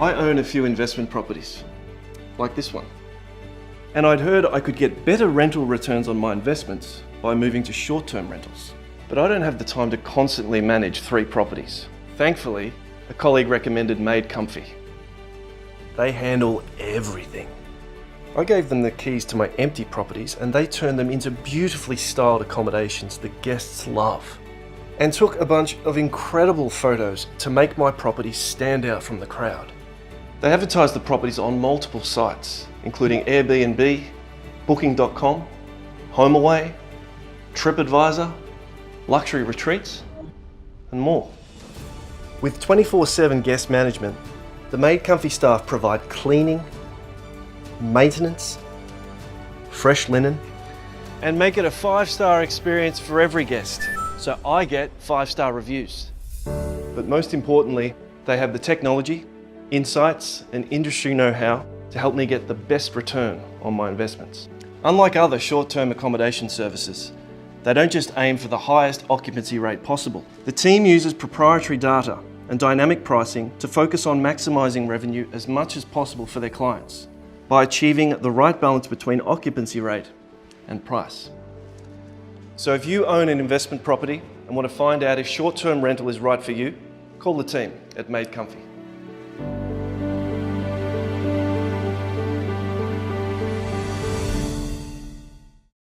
I own a few investment properties, like this one. And I'd heard I could get better rental returns on my investments by moving to short-term rentals. But I don't have the time to constantly manage 3 properties. Thankfully, a colleague recommended MadeComfy. They handle everything. I gave them the keys to my empty properties and they turned them into beautifully styled accommodations the guests love. And took a bunch of incredible photos to make my properties stand out from the crowd. They advertise the properties on multiple sites, including Airbnb, Booking.com, HomeAway, TripAdvisor, Luxury Retreats, and more. With 24/7 guest management, the MadeComfy staff provide cleaning, maintenance, fresh linen, and make it a 5-star experience for every guest. So I get 5-star reviews. But most importantly, they have the technology, insights, and industry know-how to help me get the best return on my investments. Unlike other short-term accommodation services, they don't just aim for the highest occupancy rate possible. The team uses proprietary data and dynamic pricing to focus on maximising revenue as much as possible for their clients by achieving the right balance between occupancy rate and price. So if you own an investment property and want to find out if short-term rental is right for you, call the team at MadeComfy.